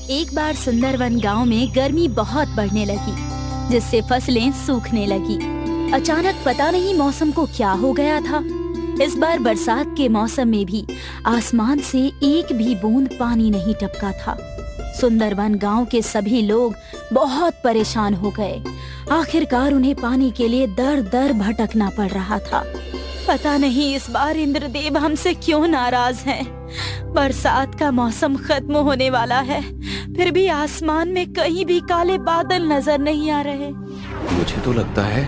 एक बार सुंदरवन गांव में गर्मी बहुत बढ़ने लगी, जिससे फसलें सूखने लगी। अचानक पता नहीं मौसम को क्या हो गया था। इस बार बरसात के मौसम में भी आसमान से एक भी बूंद पानी नहीं टपका था। सुंदरवन गांव के सभी लोग बहुत परेशान हो गए। आखिरकार उन्हें पानी के लिए दर दर भटकना पड़ रहा था। पता नहीं इस बार इंद्रदेव हमसे क्यों नाराज हैं। बरसात का मौसम खत्म होने वाला है, फिर भी आसमान में कहीं भी काले बादल नजर नहीं आ रहे। मुझे तो लगता है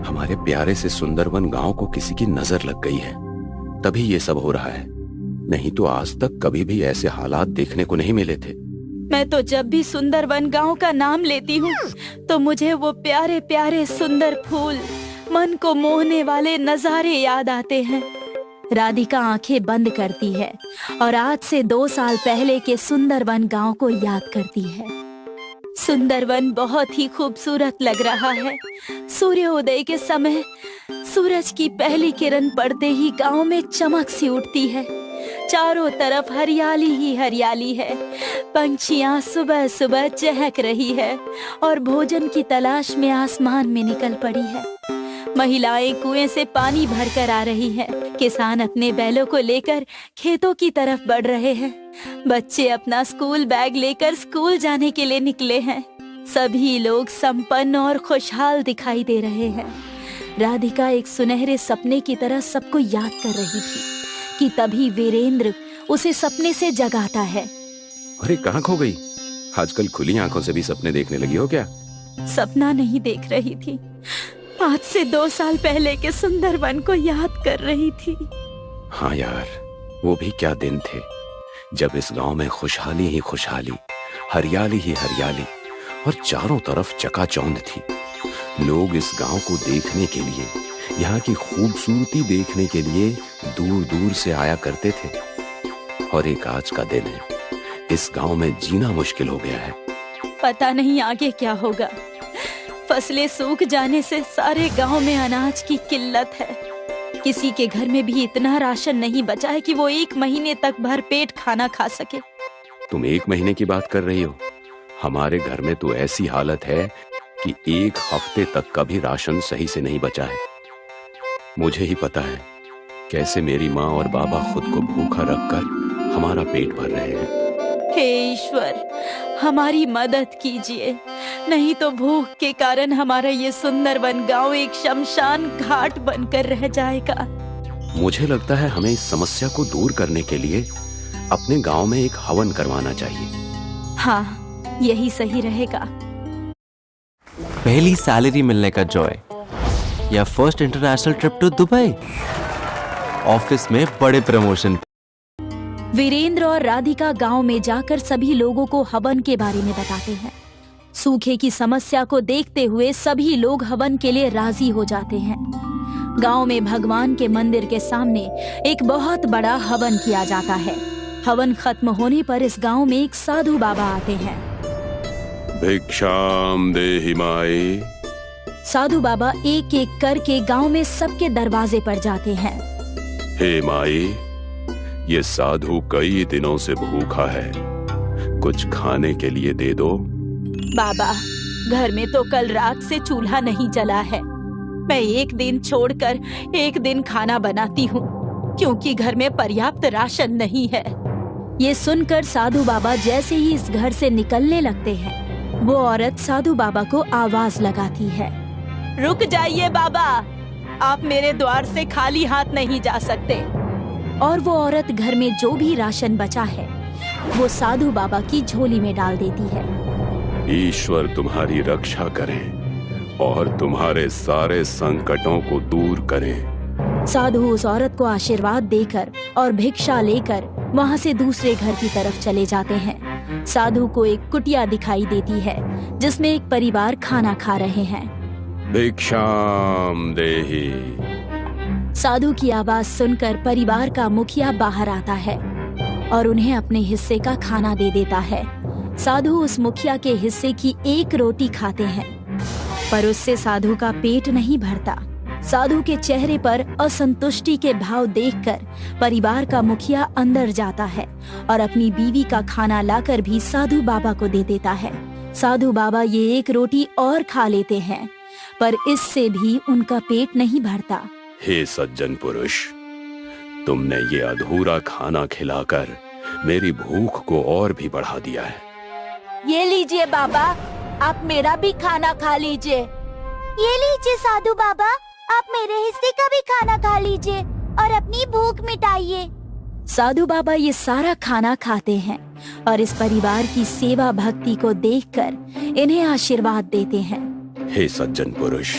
हमारे प्यारे से सुंदरवन गांव को किसी की नजर लग गई है, तभी ये सब हो रहा है। नहीं तो आज तक कभी भी ऐसे हालात देखने को नहीं मिले थे। मैं तो जब भी सुंदरवन गांव का नाम लेती हूँ तो मुझे वो प्यारे प्यारे सुंदर फूल, मन को मोहने वाले नजारे याद आते हैं। राधिका आंखें बंद करती है और आज से 2 साल पहले के सुंदरवन गांव को याद करती है। सुंदरवन बहुत ही खूबसूरत लग रहा है। सूर्योदय के समय सूरज की पहली किरण पड़ते ही गांव में चमक सी उठती है। चारों तरफ हरियाली ही हरियाली है। पंछियां सुबह सुबह चहक रही है और भोजन की तलाश में आसमान में निकल पड़ी है। महिलाएं कुएं से पानी भरकर आ रही हैं। किसान अपने बैलों को लेकर खेतों की तरफ बढ़ रहे हैं। बच्चे अपना स्कूल बैग लेकर स्कूल जाने के लिए निकले हैं। सभी लोग संपन्न और खुशहाल दिखाई दे रहे हैं। राधिका एक सुनहरे सपने की तरह सबको याद कर रही थी कि तभी वीरेंद्र उसे सपने से जगाता है। अरे कहाँ खो गई? आजकल खुली आंखों से भी सपने देखने लगी हो क्या? सपना नहीं देख रही थी, आज से 2 साल पहले के सुंदरवन को याद कर रही थी। हाँ यार, वो भी क्या दिन थे जब इस गांव में खुशहाली ही खुशहाली, हरियाली ही हरियाली और चारों तरफ चकाचौंध थी। लोग इस गांव को देखने के लिए, यहाँ की खूबसूरती देखने के लिए दूर दूर से आया करते थे। और एक आज का दिन है, इस गांव में जीना मुश्किल हो गया है। पता नहीं आगे क्या होगा। फसलें सूख जाने से सारे गांव में अनाज की किल्लत है। किसी के घर में भी इतना राशन नहीं बचा है कि वो 1 महीने तक भरपेट खाना खा सके। तुम 1 महीने की बात कर रही हो? हमारे घर में तो ऐसी हालत है कि 1 हफ्ते तक का भी राशन सही से नहीं बचा है। मुझे ही पता है कैसे मेरी माँ और बाबा खुद को भूखा रखकर हमारा पेट भर रहे हैं। हे ईश्वर, हमारी मदद कीजिए, नहीं तो भूख के कारण हमारा ये सुंदरवन गांव एक शमशान घाट बनकर रह जाएगा। मुझे लगता है हमें इस समस्या को दूर करने के लिए अपने गांव में एक हवन करवाना चाहिए। हाँ, यही सही रहेगा। पहली सैलरी मिलने का जॉय या first international trip to Dubai, office में बड़े प्रमोशन। वीरेंद्र और राधिका गांव में जाकर सभी लोगों को हवन के बारे में बताते हैं। सूखे की समस्या को देखते हुए सभी लोग हवन के लिए राजी हो जाते हैं। गांव में भगवान के मंदिर के सामने एक बहुत बड़ा हवन किया जाता है। हवन खत्म होने पर इस गांव में एक साधु बाबा आते हैं। भिक्षाम देहि माई। साधु बाबा एक एक करके गांव में सबके दरवाजे पर जाते हैं। हे माई, ये साधु कई दिनों से भूखा है, कुछ खाने के लिए दे दो। बाबा, घर में तो कल रात से चूल्हा नहीं जला है। मैं एक दिन छोड़कर एक दिन खाना बनाती हूँ, क्योंकि घर में पर्याप्त राशन नहीं है। ये सुनकर साधु बाबा जैसे ही इस घर से निकलने लगते हैं, वो औरत साधु बाबा को आवाज लगाती है। रुक जाइए बाबा, आप मेरे द्वार से खाली हाथ नहीं जा सकते। और वो औरत घर में जो भी राशन बचा है वो साधु बाबा की झोली में डाल देती है। ईश्वर तुम्हारी रक्षा करें और तुम्हारे सारे संकटों को दूर करें। साधु उस औरत को आशीर्वाद देकर और भिक्षा लेकर वहाँ से दूसरे घर की तरफ चले जाते हैं। साधु को एक कुटिया दिखाई देती है जिसमें एक परिवार खाना खा रहे हैं। भिक्षाम देहि। साधु की आवाज सुनकर परिवार का मुखिया बाहर आता है और उन्हें अपने हिस्से का खाना दे देता है। साधु उस मुखिया के हिस्से की 1 रोटी खाते हैं, पर उससे साधु का पेट नहीं भरता। साधु के चेहरे पर असंतुष्टि के भाव देखकर परिवार का मुखिया अंदर जाता है और अपनी बीवी का खाना लाकर भी साधु बाबा को दे देता है। साधु बाबा ये एक रोटी और खा लेते हैं, पर इससे भी उनका पेट नहीं भरता। हे सज्जन पुरुष, तुमने ये अधूरा खाना खिलाकर मेरी भूख को और भी बढ़ा दिया है। ये लीजिए बाबा, आप मेरा भी खाना खा लीजिए। ये लीजिए साधु बाबा, आप मेरे हिस्से का भी खाना खा लीजिए और अपनी भूख मिटाइए। साधु बाबा ये सारा खाना खाते हैं और इस परिवार की सेवा भक्ति को देखकर इन्हें आशीर्वाद देते हैं। हे सज्जन पुरुष,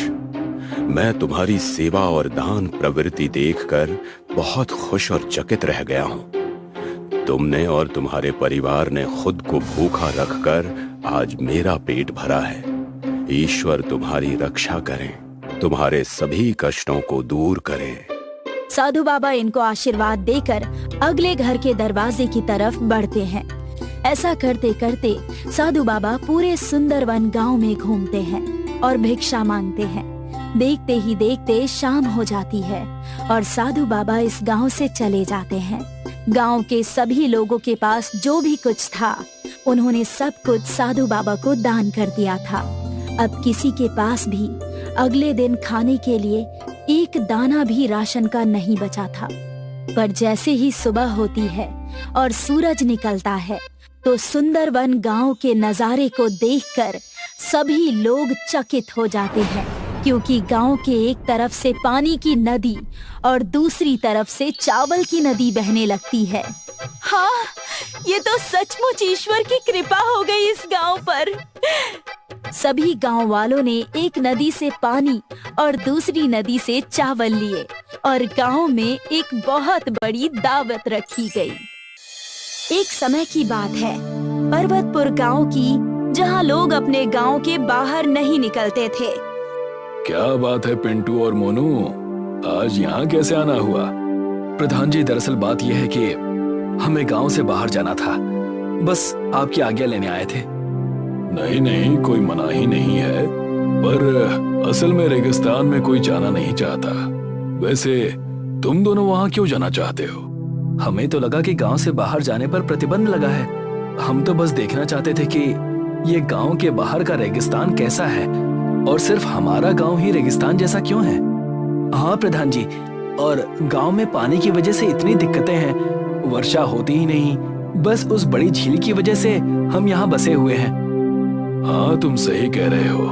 मैं तुम्हारी सेवा और दान प्रवृत्ति देखकर बहुत खुश और चकित रह गया हूँ। तुमने और तुम्हारे परिवार ने खुद को भूखा रखकर आज मेरा पेट भरा है। ईश्वर तुम्हारी रक्षा करें, तुम्हारे सभी कष्टों को दूर करें। साधु बाबा इनको आशीर्वाद देकर अगले घर के दरवाजे की तरफ बढ़ते हैं। ऐसा करते करते साधु बाबा पूरे सुंदरवन गांव में घूमते हैं और भिक्षा मांगते हैं। देखते ही देखते शाम हो जाती है और साधु बाबा इस गांव से चले जाते हैं। गांव के सभी लोगों के पास जो भी कुछ था, उन्होंने सब कुछ साधु बाबा को दान कर दिया था। अब किसी के पास भी अगले दिन खाने के लिए एक दाना भी राशन का नहीं बचा था। पर जैसे ही सुबह होती है और सूरज निकलता है, तो सुंदरवन गांव के नजारे को देखकर सभी लोग चकित हो जाते हैं, क्योंकि गांव के एक तरफ से पानी की नदी और दूसरी तरफ से चावल की नदी बहने लगती है। हाँ, ये तो सचमुच ईश्वर की कृपा हो गई इस गांव पर। सभी गांव वालों ने एक नदी से पानी और दूसरी नदी से चावल लिए और गांव में एक बहुत बड़ी दावत रखी गई। एक समय की बात है, पर्वतपुर गांव की, जहां लोग अपने गांव के बाहर नहीं निकलते थे। क्या बात है पिंटू और मोनू, आज यहाँ कैसे आना हुआ? प्रधान जी, दरअसल बात यह है कि हमें गांव से बाहर जाना था, बस आपकी आज्ञा लेने आए थे। नहीं नहीं, कोई मना ही नहीं है, पर असल में रेगिस्तान में कोई जाना नहीं चाहता। वैसे तुम दोनों वहाँ क्यों जाना चाहते हो? हमें तो लगा कि गांव से बाहर जाने पर प्रतिबंध लगा है। हम तो बस देखना चाहते थे कि ये गांव के बाहर का रेगिस्तान कैसा है और सिर्फ हमारा गांव ही रेगिस्तान जैसा क्यों है। हाँ प्रधान जी, और गांव में पानी की वजह से इतनी दिक्कतें हैं, वर्षा होती ही नहीं, बस उस बड़ी झील की वजह से हम यहाँ बसे हुए हैं। हाँ तुम सही कह रहे हो,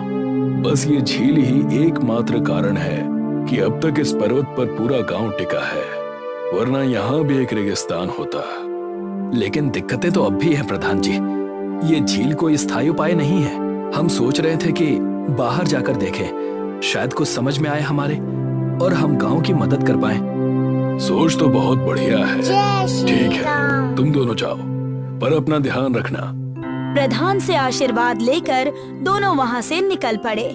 बस ये झील ही एकमात्र कारण है कि अब तक इस पर्वत पर पूरा गांव टिका है, वरना यहाँ भी एक रेगिस्तान होता। लेकिन दिक्कतें तो अब भी हैं प्रधान जी, ये झील कोई स्थायी उपाय नहीं है। हम सोच रहे थे कि बाहर जाकर देखें, शायद कुछ समझ में आए हमारे और हम गांव की मदद कर पाएं। सोच तो बहुत बढ़िया है, ठीक है तुम दोनों जाओ, पर अपना ध्यान रखना। प्रधान से आशीर्वाद लेकर दोनों वहाँ से निकल पड़े।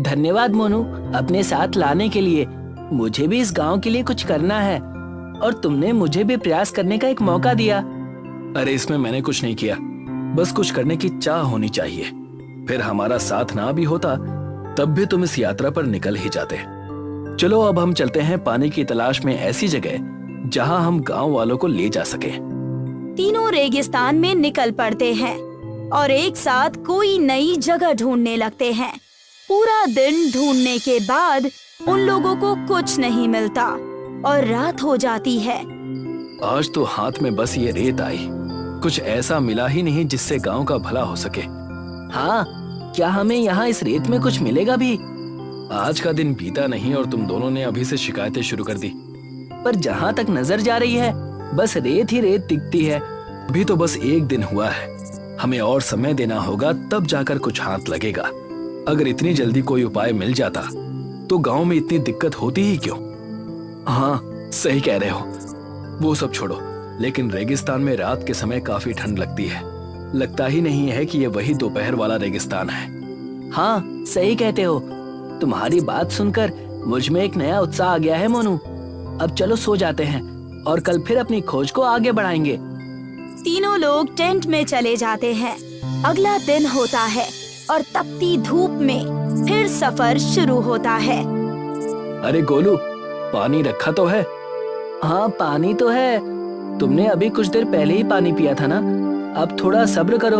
धन्यवाद मोनू, अपने साथ लाने के लिए। मुझे भी इस गांव के लिए कुछ करना है और तुमने मुझे भी प्रयास करने का एक मौका दिया। अरे इसमें मैंने कुछ नहीं किया, बस कुछ करने की चाह होनी चाहिए। फिर हमारा साथ ना भी होता तब भी तुम इस यात्रा पर निकल ही जाते। चलो अब हम चलते हैं पानी की तलाश में ऐसी जगह जहां हम गांव वालों को ले जा सके। तीनों रेगिस्तान में निकल पड़ते हैं और एक साथ कोई नई जगह ढूंढने लगते हैं। पूरा दिन ढूंढने के बाद उन लोगों को कुछ नहीं मिलता और रात हो जाती है। आज तो हाथ में बस ये रेत आई, कुछ ऐसा मिला ही नहीं जिससे गांव का भला हो सके। हाँ, क्या हमें यहाँ इस रेत में कुछ मिलेगा भी? आज का दिन बीता नहीं और तुम दोनों ने अभी से शिकायतें शुरू कर दी। पर जहाँ तक नजर जा रही है बस रेत ही रेत दिखती है। अभी तो बस एक दिन हुआ है, हमें और समय देना होगा, तब जाकर कुछ हाथ लगेगा। अगर इतनी जल्दी कोई उपाय मिल जाता तो गांव में इतनी दिक्कत होती ही क्यों? हाँ सही कह रहे हो, वो सब छोड़ो, लेकिन रेगिस्तान में रात के समय काफी ठंड लगती है। लगता ही नहीं है कि ये वही दोपहर वाला रेगिस्तान है। हाँ सही कहते हो, तुम्हारी बात सुनकर मुझ में एक नया उत्साह आ गया है मोनू। अब चलो सो जाते हैं और कल फिर अपनी खोज को आगे बढ़ाएंगे। तीनों लोग टेंट में चले जाते हैं। अगला दिन होता है और तपती धूप में फिर सफर शुरू होता है। अरे गोलू, पानी रखा तो है? हाँ पानी तो है, तुमने अभी कुछ देर पहले ही पानी पिया था ना, अब थोड़ा सब्र करो।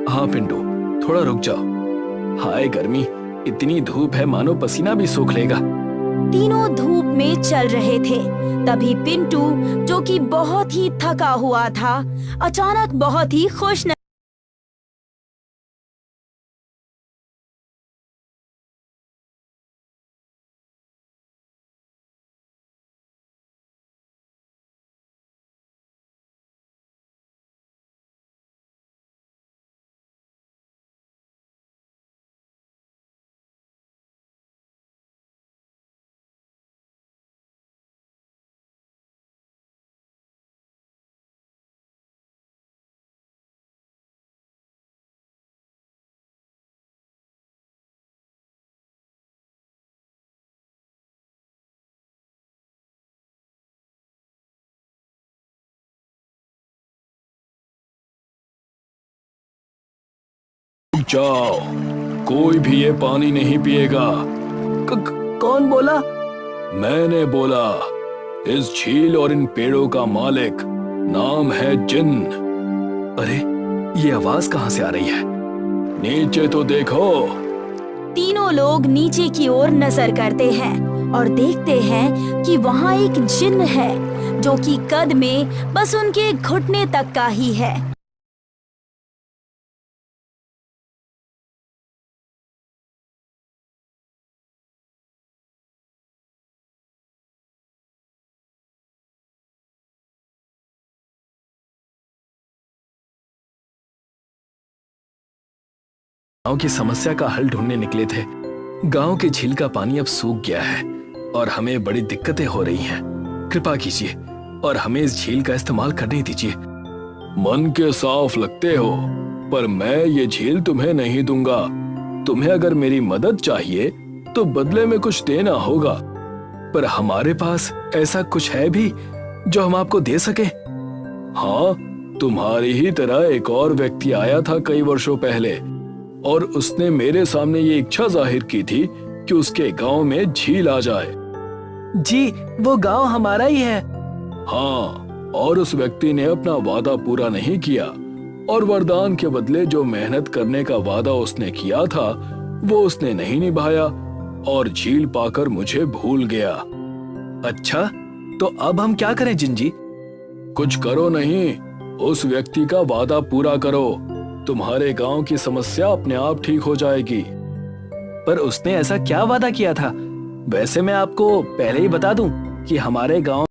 हाँ पिंटू, थोड़ा रुक जाओ। हाय गर्मी, इतनी धूप है मानो पसीना भी सूख लेगा। तीनों धूप में चल रहे थे। तभी पिंटू, जो कि बहुत ही थका हुआ था, अचानक बहुत ही खुश रुक जाओ, कोई भी ये पानी नहीं पिएगा। कौन बोला? मैंने बोला। इस झील और इन पेड़ों का मालिक नाम है जिन। अरे ये आवाज कहाँ से आ रही है? नीचे तो देखो। तीनों लोग नीचे की ओर नजर करते हैं और देखते हैं कि वहाँ एक जिन्न है, जो कि कद में बस उनके घुटने तक का ही है। गांव की समस्या का हल ढूंढने निकले थे। गांव के झील का पानी अब सूख गया है और हमें बड़ी दिक्कतें हो रही हैं। कृपा कीजिए और हमें इस झील का इस्तेमाल करने दीजिए। मन के साफ लगते हो, पर मैं ये झील तुम्हें नहीं दूंगा। तुम्हें अगर मेरी मदद चाहिए तो बदले में कुछ देना होगा, पर हमारे पास ऐसा कुछ है भी जो हम आपको दे सके। हाँ, तुम्हारी ही तरह एक और व्यक्ति आया था कई वर्षों पहले और उसने मेरे सामने ये इच्छा जाहिर की थी कि उसके गांव में झील आ जाए। जी, वो गांव हमारा ही है। हाँ, और उस व्यक्ति ने अपना वादा पूरा नहीं किया और वरदान के बदले जो मेहनत करने का वादा उसने किया था वो उसने नहीं निभाया और झील पाकर मुझे भूल गया। अच्छा, तो अब हम क्या करें जिंजी? कुछ करो नहीं, उस व्यक्ति का वादा पूरा करो। तुम्हारे गांव की समस्या अपने आप ठीक हो जाएगी। पर उसने ऐसा क्या वादा किया था? वैसे मैं आपको पहले ही बता दूं कि हमारे गांव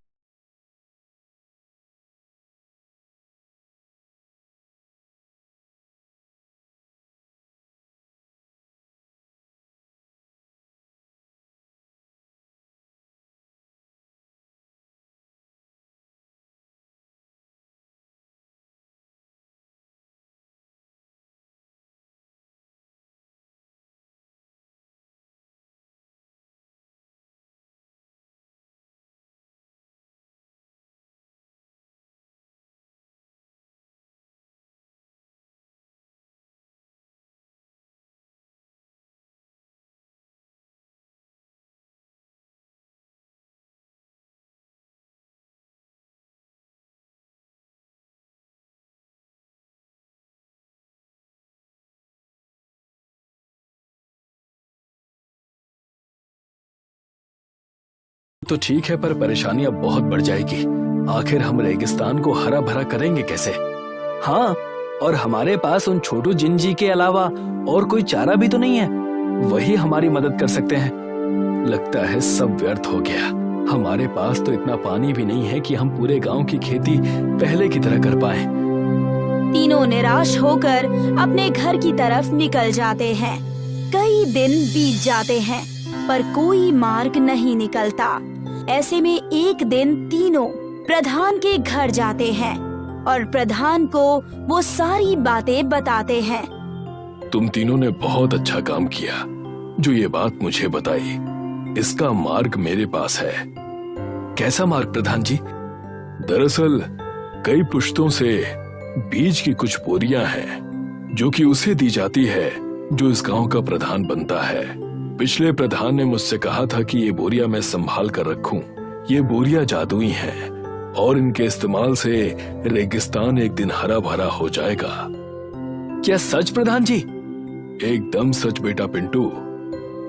तो ठीक है, पर परेशानी अब बहुत बढ़ जाएगी। आखिर हम रेगिस्तान को हरा भरा करेंगे कैसे? हाँ, और हमारे पास उन छोटू जिंजी के अलावा और कोई चारा भी तो नहीं है। वही हमारी मदद कर सकते हैं। लगता है सब व्यर्थ हो गया। हमारे पास तो इतना पानी भी नहीं है कि हम पूरे गांव की खेती पहले की तरह कर पाए। तीनों निराश होकर अपने घर की तरफ निकल जाते हैं। कई दिन बीत जाते हैं पर कोई मार्ग नहीं निकलता। ऐसे में एक दिन तीनों प्रधान के घर जाते हैं और प्रधान को वो सारी बातें बताते हैं। तुम तीनों ने बहुत अच्छा काम किया जो ये बात मुझे बताई। इसका मार्ग मेरे पास है। कैसा मार्ग प्रधान जी? दरअसल कई पुश्तों से बीज की कुछ बोरियां हैं जो कि उसे दी जाती है जो इस गांव का प्रधान बनता है। पिछले प्रधान ने मुझसे कहा था कि ये बोरिया मैं संभाल कर रखूं। ये बोरिया जादुई हैं और इनके इस्तेमाल से रेगिस्तान एक दिन हरा भरा हो जाएगा। क्या सच प्रधान जी? एकदम सच बेटा पिंटू।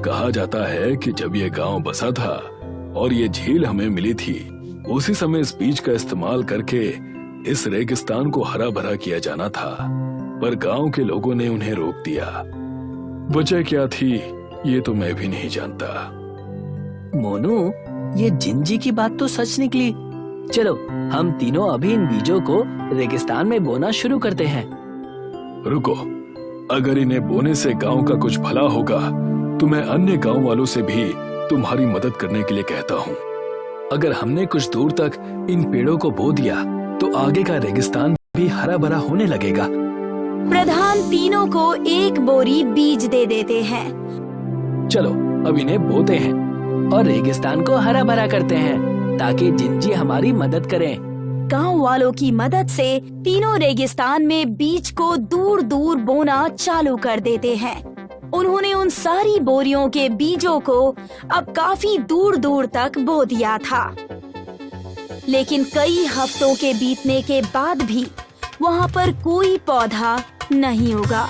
कहा जाता है कि जब ये गांव बसा था और ये झील हमें मिली थी, उसी समय इस बीज का इस्तेमाल करके इस रेगिस्तान को हरा भरा किया जाना था, पर गांव के लोगों ने उन्हें रोक दिया। वजह क्या थी ये तो मैं भी नहीं जानता। मोनू, ये जिंजी की बात तो सच निकली। चलो हम तीनों अभी इन बीजों को रेगिस्तान में बोना शुरू करते हैं। रुको, अगर इन्हें बोने से गांव का कुछ भला होगा तो मैं अन्य गांव वालों से भी तुम्हारी मदद करने के लिए कहता हूँ। अगर हमने कुछ दूर तक इन पेड़ों को बो दिया तो आगे का रेगिस्तान भी हरा भरा होने लगेगा। प्रधान तीनों को एक बोरी बीज दे देते हैं। चलो अब इन्हें बोते हैं और रेगिस्तान को हरा भरा करते हैं ताकि जिंजी हमारी मदद करें। गांव वालों की मदद से तीनों रेगिस्तान में बीज को दूर दूर बोना चालू कर देते हैं। उन्होंने उन सारी बोरियों के बीजों को अब काफी दूर दूर तक बो दिया था, लेकिन कई हफ्तों के बीतने के बाद भी वहाँ पर कोई पौधा नहीं उगा।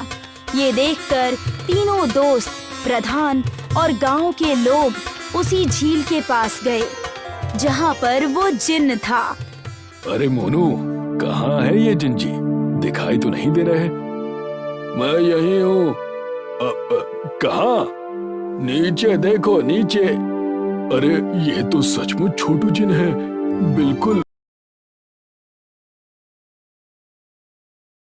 ये देखकर तीनों दोस्त, प्रधान और गांव के लोग उसी झील के पास गए जहाँ पर वो जिन्न था। अरे मोनू, कहाँ है ये जिंजी? दिखाई तो नहीं दे रहे। मैं यही हूँ। कहाँ? नीचे देखो, नीचे। अरे ये तो सचमुच छोटू जिन है, बिल्कुल